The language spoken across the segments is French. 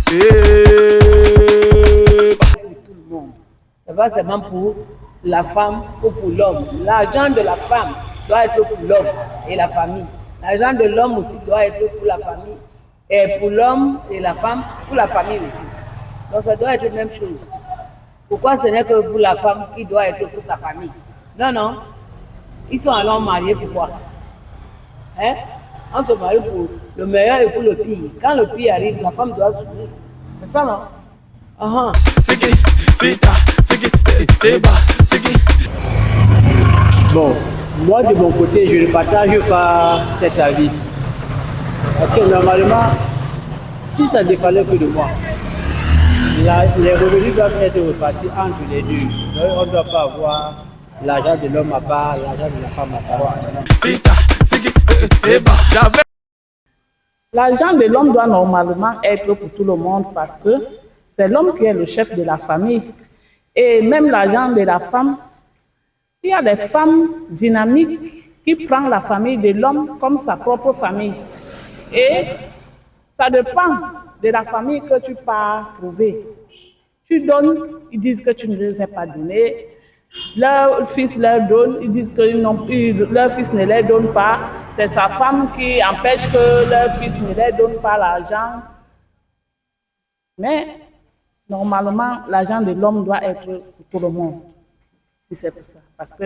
Pour tout le monde. C'est pas seulement pour la femme ou pour l'homme. L'argent de la femme doit être pour l'homme et la famille. L'argent de l'homme aussi doit être pour la famille. Et pour l'homme et la femme, pour la famille aussi. Donc ça doit être la même chose. Pourquoi ce n'est que pour la femme qui doit être pour sa famille? Non, non. Ils sont alors mariés pourquoi? Hein? On se marie pour le meilleur et pour le pire. Quand le pire arrive, la femme doit souffrir. C'est ça, non? Bon, moi de mon côté, je ne partage pas cet avis. Parce que normalement, si ça dépendait que de moi, les revenus doivent être repartis entre les deux. Donc, on ne doit pas avoir l'argent de l'homme à part, l'argent de la femme à part. L'argent de l'homme doit normalement être pour tout le monde parce que c'est l'homme qui est le chef de la famille. Et même l'argent de la femme, il y a des femmes dynamiques qui prennent la famille de l'homme comme sa propre famille. Et ça dépend de la famille que tu pars trouver. Tu donnes, ils disent que tu ne les as pas donnés. Leur fils leur donne, ils disent que leur fils ne leur donne pas. C'est sa femme qui empêche que leur fils ne leur donne pas l'argent. Mais normalement, l'argent de l'homme doit être pour tout le monde. Et c'est pour ça. Parce que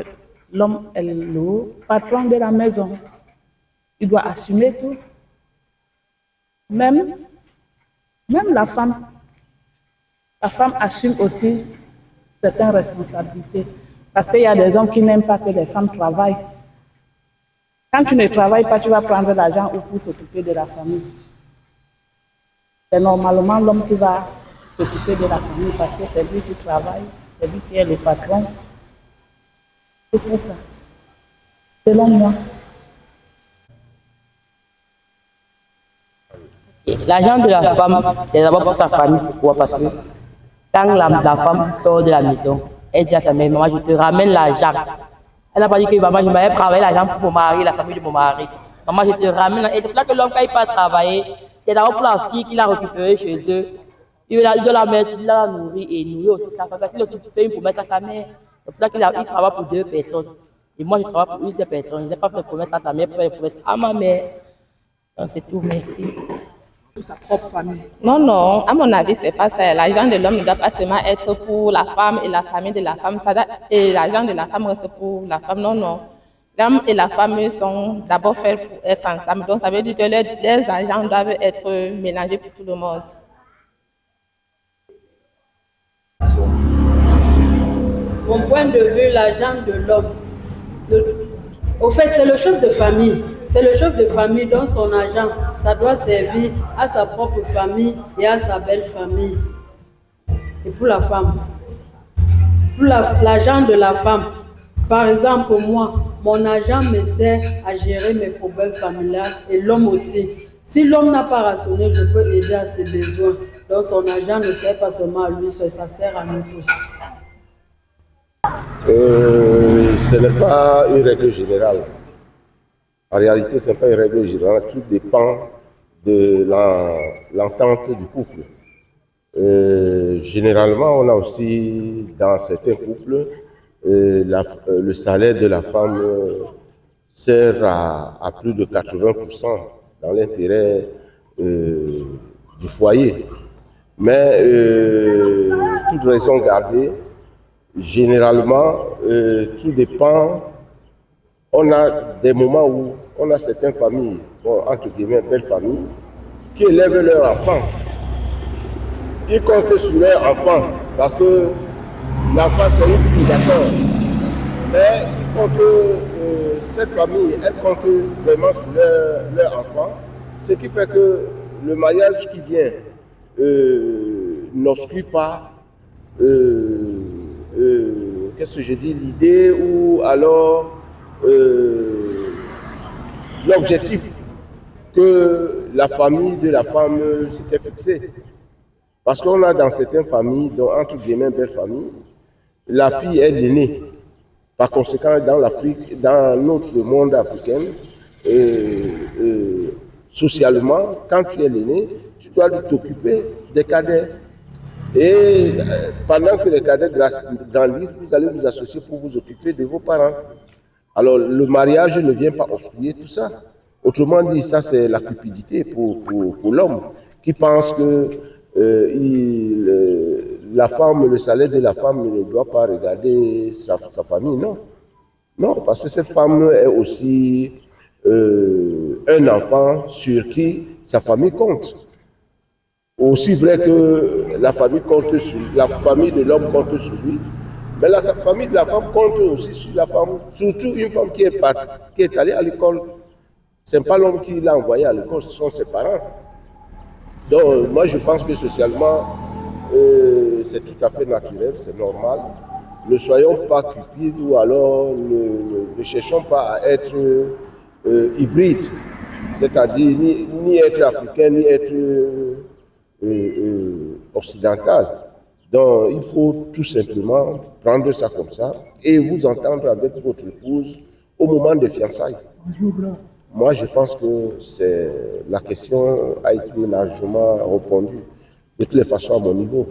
l'homme est le patron de la maison. Il doit assumer tout. Même la femme. La femme assume aussi certaines responsabilités. Parce qu'il y a des hommes qui n'aiment pas que les femmes travaillent. Quand tu ne travailles pas, tu vas prendre l'argent pour s'occuper de la famille. C'est normalement l'homme qui va s'occuper de la famille parce que c'est lui qui travaille, c'est lui qui est le patron. Et c'est ça, selon moi. L'argent de la femme, c'est d'abord pour sa famille. Pourquoi? Parce que quand la femme sort de la maison, elle dit à sa mère, maman, je te ramène l'argent. Elle n'a pas dit que maman, je vais travailler l'argent pour mon mari, la famille de mon mari. Maman, je te ramène. Et c'est pour ça que l'homme, quand il part travailler, c'est d'abord pour la fille qu'il a récupérée chez eux. Il doit la mettre, il la nourrir et nourrir aussi sa famille. Parce qu'il fait une promesse à sa mère. C'est pour ça qu'il travaille pour 2 personnes. Et moi, je travaille pour 1 personne. Je n'ai pas fait de promesse à sa mère, je fais une promesse à ma mère. Donc, c'est tout, merci. Pour sa propre famille. Non, non, à mon avis, c'est pas ça. L'argent de l'homme ne doit pas seulement être pour la femme et la famille de la femme. Et l'argent de la femme reste pour la femme. Non, non. L'homme et la femme sont d'abord faits pour être ensemble. Donc, ça veut dire que leurs argents doivent être mélangés pour tout le monde. Mon point de vue, l'argent de l'homme. Au fait, c'est le chef de famille. C'est le chef de famille dont son argent, ça doit servir à sa propre famille et à sa belle famille. Et pour la femme, pour l'argent de la femme, par exemple, moi, mon argent me sert à gérer mes problèmes familiaux et l'homme aussi. Si l'homme n'a pas rationné, je peux aider à ses besoins. Donc son argent ne sert pas seulement à lui, ça sert à nous tous. Ce n'est pas une règle générale. En réalité, ce n'est pas une règle générale. Tout dépend de l'entente du couple. Généralement, on a aussi, dans certains couples, le salaire de la femme sert à plus de 80% dans l'intérêt du foyer. Mais, toute raison gardée, généralement, tout dépend. On a des moments où on a certaines familles, bon, entre guillemets, belles familles, qui élèvent leurs enfants, qui comptent sur leurs enfants, parce que l'enfant c'est une fille, d'accord, mais cette famille, elle compte vraiment sur leurs enfants, ce qui fait que le mariage qui vient n'obstrue pas qu'est-ce que je dis, l'idée ou alors l'objectif que la famille de la femme s'était fixée. Parce qu'on a dans certaines familles, dont entre guillemets belles familles, la fille est l'aînée. Par conséquent, dans l'Afrique, dans notre monde africain, socialement, quand tu es l'aîné, tu dois t'occuper des cadets. Et pendant que les cadets grandissent, vous allez vous associer pour vous occuper de vos parents. Alors, le mariage ne vient pas obstruer tout ça. Autrement dit, ça, c'est la cupidité pour l'homme qui pense que la femme, le salaire de la femme ne doit pas regarder sa famille. Non. Non, parce que cette femme est aussi un enfant sur qui sa famille compte. Aussi vrai que la famille de l'homme compte sur lui, mais la famille de la femme compte aussi sur la femme, surtout une femme qui est allée à l'école. Ce n'est pas l'homme qui l'a envoyé à l'école, ce sont ses parents. Donc moi je pense que socialement, c'est tout à fait naturel, c'est normal. Ne soyons pas cupides ou alors ne cherchons pas à être hybrides, c'est-à-dire ni être africain, ni être occidental. Donc il faut tout simplement prendre ça comme ça et vous entendre avec votre épouse au moment des fiançailles. Moi je pense que la question a été largement répondue, de toutes les façons à mon niveau.